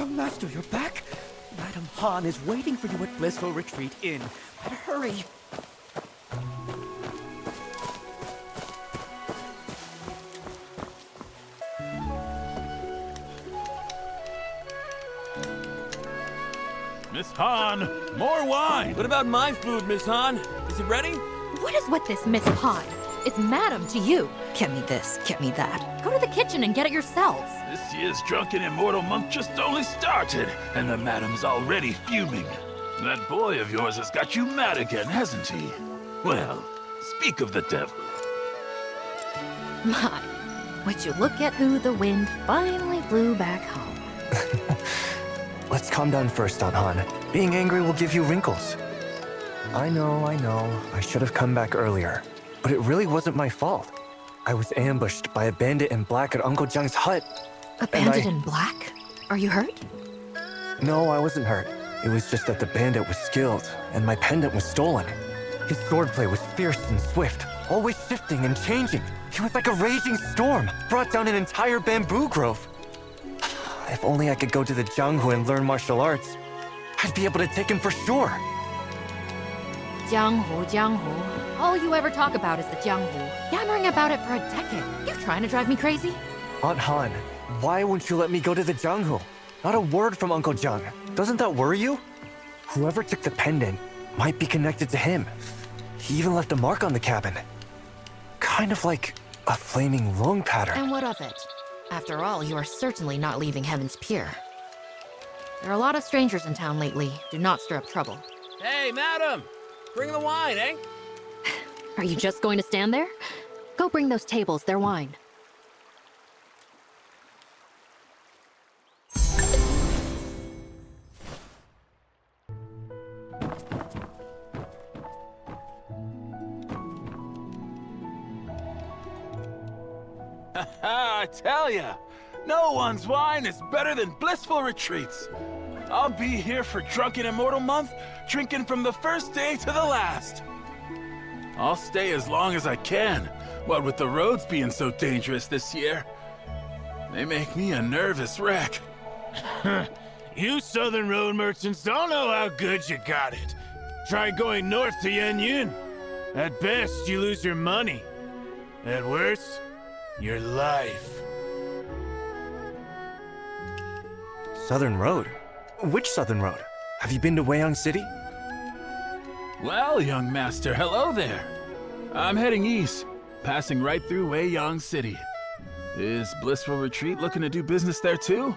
Young Master, you're back? Madam Han is waiting for you at Blissful Retreat Inn. Better hurry. Miss Han, more wine! What about my food, Miss Han? Is it ready? What is with this Miss Han? It's madam to you. Get me this, get me that. Go to the kitchen and get it yourselves. This year's Drunken Immortal Month just only started, and the madam's already fuming. That boy of yours has got you mad again, hasn't he? Well, speak of the devil. My, would you look at who the wind finally blew back home. Let's calm down first, Aunt Han. Being angry will give you wrinkles. I know. I should have come back earlier. But it really wasn't my fault. I was ambushed by a bandit in black at Uncle Jung's hut. A bandit in black? Are you hurt? No, I wasn't hurt. It was just that the bandit was skilled, and my pendant was stolen. His swordplay was fierce and swift, always shifting and changing. He was like a raging storm, brought down an entire bamboo grove. If only I could go to the Jianghu and learn martial arts, I'd be able to take him for sure. Jianghu. All you ever talk about is the Jianghu. Yammering about it for a decade. You trying to drive me crazy? Aunt Han, why won't you let me go to the Jianghu? Not a word from Uncle Jung. Doesn't that worry you? Whoever took the pendant might be connected to him. He even left a mark on the cabin. Kind of like a flaming lung pattern. And what of it? After all, you are certainly not leaving Heaven's Pier. There are a lot of strangers in town lately. Do not stir up trouble. Hey, madam! Bring the wine, eh? Are you just going to stand there? Go bring those tables their wine. I tell ya, no one's wine is better than Blissful Retreats. I'll be here for Drunken Immortal Month, drinking from the first day to the last. I'll stay as long as I can, what with the roads being so dangerous this year. They make me a nervous wreck. You southern road merchants don't know how good you got it. Try going north to Yanyin. At best, you lose your money. At worst, your life. Southern Road? Which Southern Road? Have you been to Weiyang City? Well, young master, hello there. I'm heading east, passing right through Weiyang City. Is Blissful Retreat looking to do business there too?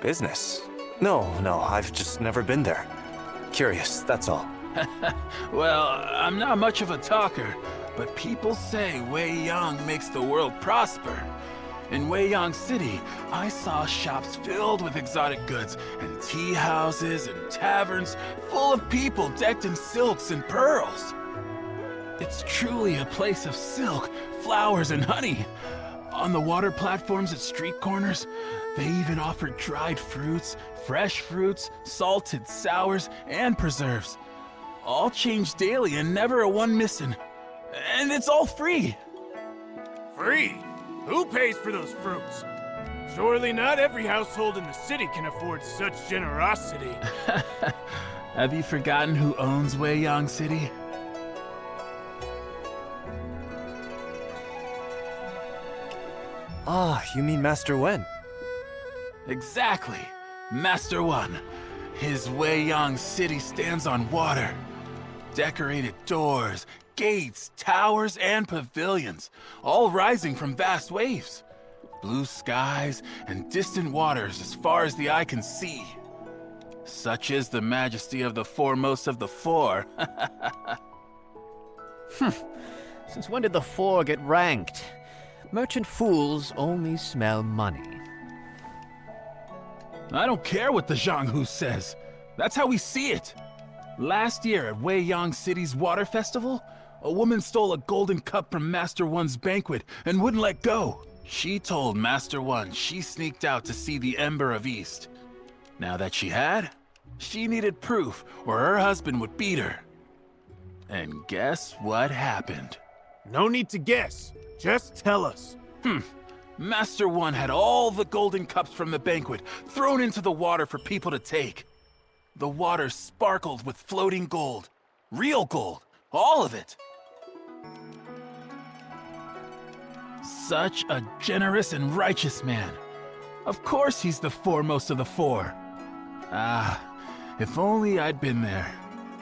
Business? No, I've just never been there. Curious, that's all. Well, I'm not much of a talker, but people say Weiyang makes the world prosper. In Weiyang City, I saw shops filled with exotic goods, and tea houses and taverns full of people decked in silks and pearls. It's truly a place of silk, flowers, and honey. On the water platforms at street corners, they even offered dried fruits, fresh fruits, salted sours, and preserves. All changed daily and never a one missing. And it's all free. Free? Who pays for those fruits? Surely not every household in the city can afford such generosity. Have you forgotten who owns Weiyang City? Ah, you mean Master Wen? Exactly. Master Wen. His Weiyang City stands on water. Decorated doors, gates, towers, and pavilions, all rising from vast waves. Blue skies and distant waters as far as the eye can see. Such is the majesty of the foremost of the four. Since when did the four get ranked? Merchant fools only smell money. I don't care what the Jianghu says. That's how we see it. Last year at Weiyang City's Water Festival, a woman stole a golden cup from Master Wen's banquet and wouldn't let go. She told Master Wen she sneaked out to see the Ember of East. Now that she had, she needed proof or her husband would beat her. And guess what happened? No need to guess. Just tell us. Master One had all the golden cups from the banquet thrown into the water for people to take. The water sparkled with floating gold. Real gold. All of it. Such a generous and righteous man. Of course he's the foremost of the four. Ah, if only I'd been there.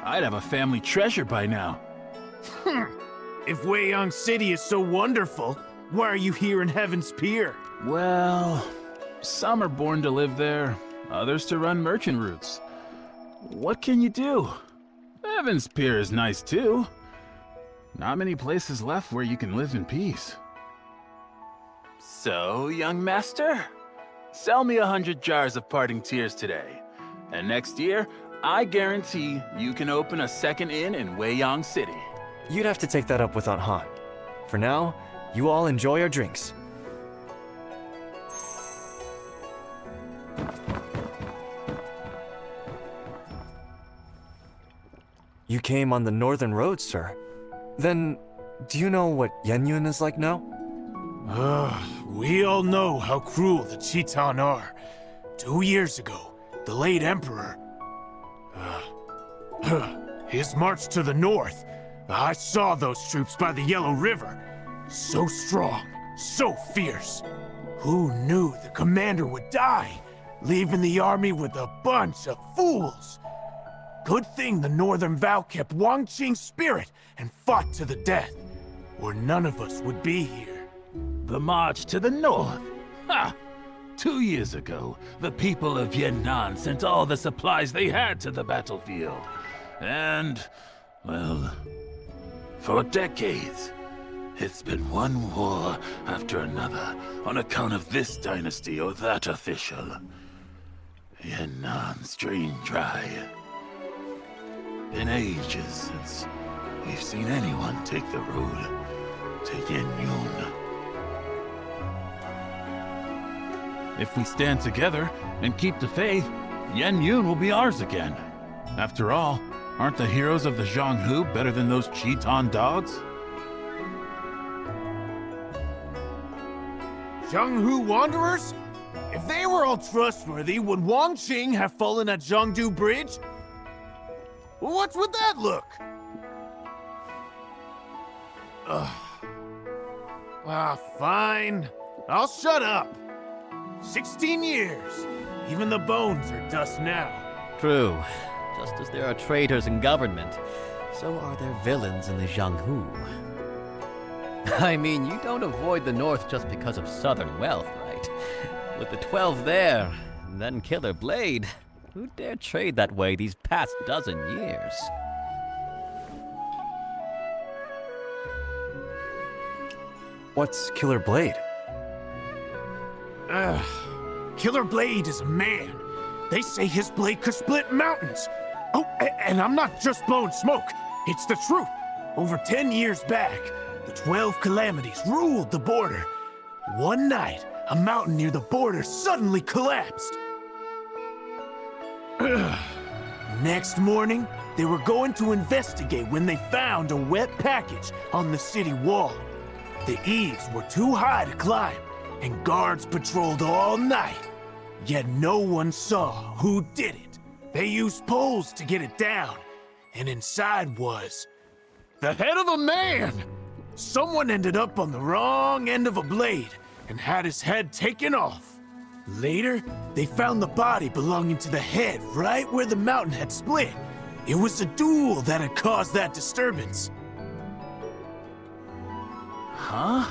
I'd have a family treasure by now. If Weiyang City is so wonderful, why are you here in Heaven's Pier? Well, some are born to live there, others to run merchant routes. What can you do? Heaven's Pier is nice too. Not many places left where you can live in peace. So, young master, sell me 100 jars of parting tears today. And next year, I guarantee you can open a second inn in Weiyang City. You'd have to take that up with Aunt Han. For now, you all enjoy your drinks. You came on the northern road, sir. Then, do you know what Yenyun is like now? We all know how cruel the Chitan are. 2 years ago, the late Emperor... his march to the north. I saw those troops by the Yellow River. So strong, so fierce. Who knew the commander would die, leaving the army with a bunch of fools? Good thing the Northern Vow kept Wang Qing's spirit and fought to the death, or none of us would be here. The march to the north? Ha! 2 years ago, the people of Yan'an sent all the supplies they had to the battlefield. And, well, for decades, it's been one war after another on account of this dynasty or that official. Yan'an's drained dry. Been ages since we've seen anyone take the road to Yenyun. If we stand together and keep the faith, Yenyun will be ours again. After all, aren't the heroes of the Zhonghu better than those Chitan dogs? Zhonghu Wanderers? If they were all trustworthy, would Wang Qing have fallen at Zhongdu Bridge? What would that look? Fine. I'll shut up. 16 years. Even the bones are dust now. True. Just as there are traitors in government, so are there villains in the Zhonghu. I mean, you don't avoid the north just because of southern wealth, right? With the 12 there, and then Killer Blade, who dare trade that way these past dozen years? What's Killer Blade? Killer Blade is a man. They say his blade could split mountains. Oh, and I'm not just blowing smoke. It's the truth. Over 10 years back, the 12 calamities ruled the border. One night, a mountain near the border suddenly collapsed. Next morning, they were going to investigate when they found a wet package on the city wall. The eaves were too high to climb, and guards patrolled all night. Yet no one saw who did it. They used poles to get it down, and inside was the head of a man. Someone ended up on the wrong end of a blade and had his head taken off. Later, they found the body belonging to the head right where the mountain had split. It was a duel that had caused that disturbance. Huh?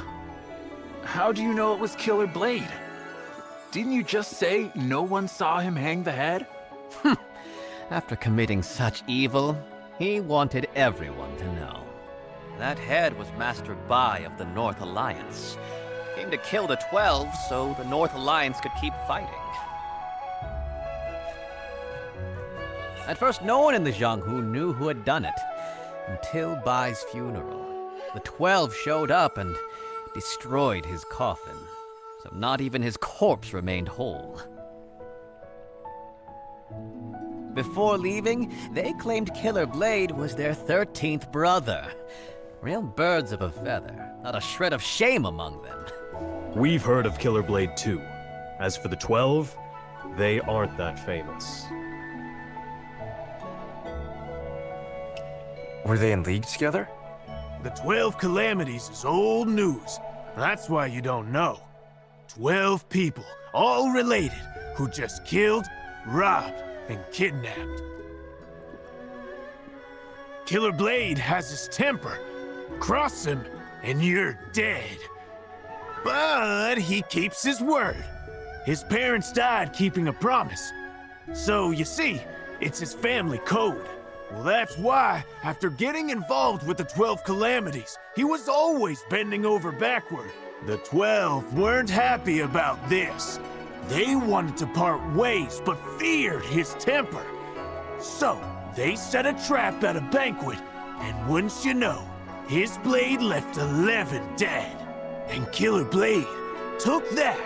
How do you know it was Killer Blade? Didn't you just say no one saw him hang the head? After committing such evil, he wanted everyone to know. That head was Master Bai of the North Alliance. Came to kill the 12 so the North Alliance could keep fighting. At first, no one in the Zhonghu knew who had done it, until Bai's funeral. The 12 showed up and destroyed his coffin, so not even his corpse remained whole. Before leaving, they claimed Killer Blade was their 13th brother. Real birds of a feather, not a shred of shame among them. We've heard of Killer Blade too. As for the 12, they aren't that famous. Were they in league together? The 12 Calamities is old news. That's why you don't know. 12 people, all related, who just killed, robbed, and kidnapped. Killer Blade has his temper. Cross him, and you're dead. But he keeps his word. His parents died keeping a promise. So, you see, it's his family code. Well, that's why, after getting involved with the 12 Calamities, he was always bending over backward. The 12 weren't happy about this. They wanted to part ways, but feared his temper. So, they set a trap at a banquet, and wouldn't you know, his blade left 11 dead. And Killer Blade took that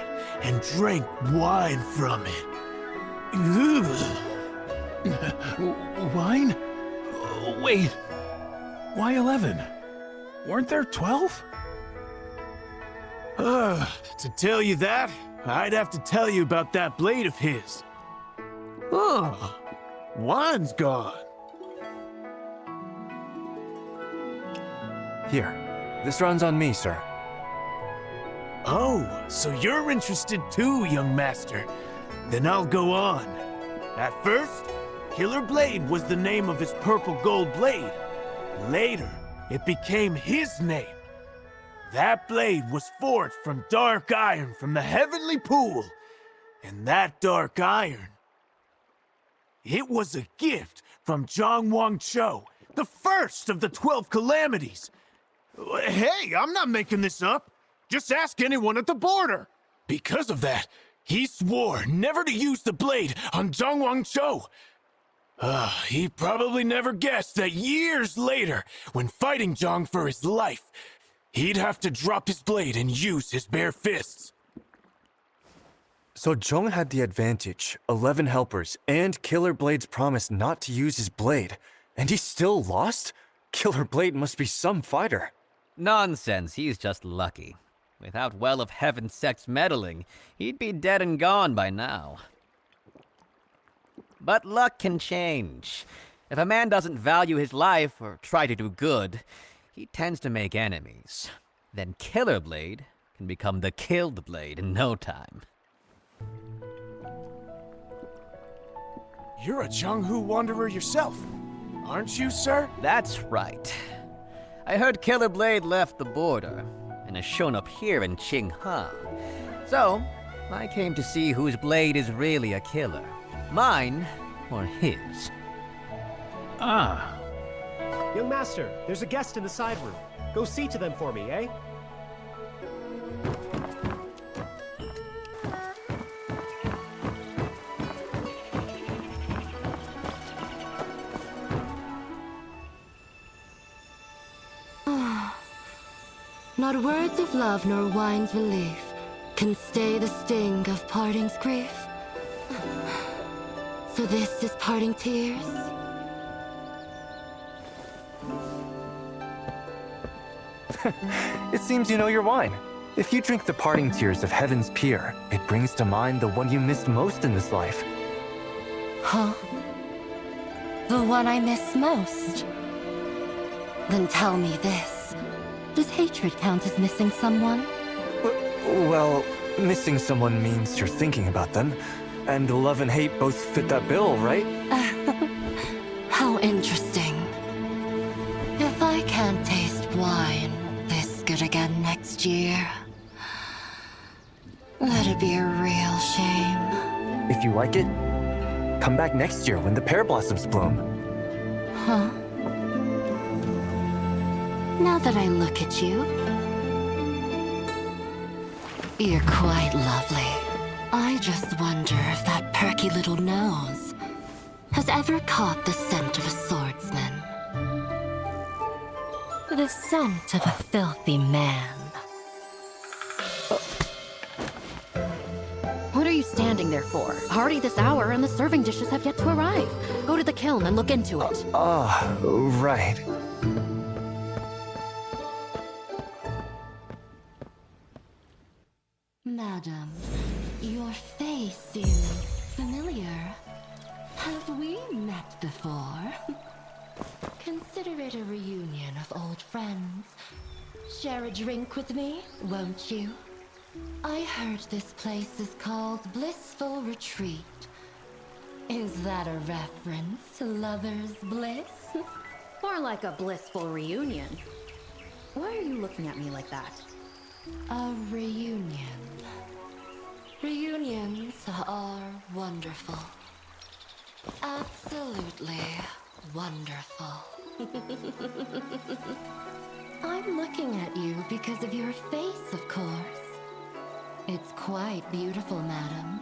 and drank wine from it. Wine? Wait. Why 11? Weren't there 12? To tell you that, I'd have to tell you about that blade of his. Wine's gone. Here, this runs on me, sir. Oh, so you're interested too, young master. Then I'll go on. At first, Killer Blade was the name of his purple gold blade. Later, it became his name. That blade was forged from dark iron from the heavenly pool. And that dark iron, it was a gift from Zhang Wangchou, the first of the 12 Calamities. Hey, I'm not making this up. Just ask anyone at the border. Because of that, he swore never to use the blade on Zhang Wangchou. He probably never guessed that years later, when fighting Zhang for his life, he'd have to drop his blade and use his bare fists. So Zhong had the advantage, 11 helpers, and Killer Blade's promise not to use his blade, and he still lost? Killer Blade must be some fighter. Nonsense, he's just lucky. Without Well of Heaven sect's meddling, he'd be dead and gone by now. But luck can change. If a man doesn't value his life or try to do good, he tends to make enemies. Then Killer Blade can become the Killed Blade in no time. You're a Jianghu wanderer yourself, aren't you, sir? That's right. I heard Killer Blade left the border and has shown up here in Qinghe. So, I came to see whose blade is really a killer. Mine or his. Ah. Young master, there's a guest in the side room. Go see to them for me, eh? Not words of love nor wine's relief can stay the sting of parting's grief. So this is parting tears? It seems you know your wine. If you drink the parting tears of Heaven's Pier, it brings to mind the one you missed most in this life. Huh? The one I miss most? Then tell me this. Does hatred count as missing someone? Well, missing someone means you're thinking about them, and love and hate both fit that bill, right? How interesting. If I can't taste wine this good again next year, that'd be a real shame. If you like it, come back next year when the pear blossoms bloom. Huh? Now that I look at you, you're quite lovely. I just wonder if that perky little nose has ever caught the scent of a swordsman. The scent of a filthy man. What are you standing there for? Already this hour and the serving dishes have yet to arrive. Go to the kiln and look into it. Right. Your face seems familiar. Have we met before? Consider it a reunion of old friends. Share a drink with me, won't you? I heard this place is called Blissful Retreat. Is that a reference to lover's bliss? More like a blissful reunion. Why are you looking at me like that? A reunion. Reunions are wonderful. Absolutely wonderful. I'm looking at you because of your face, of course. It's quite beautiful, madam.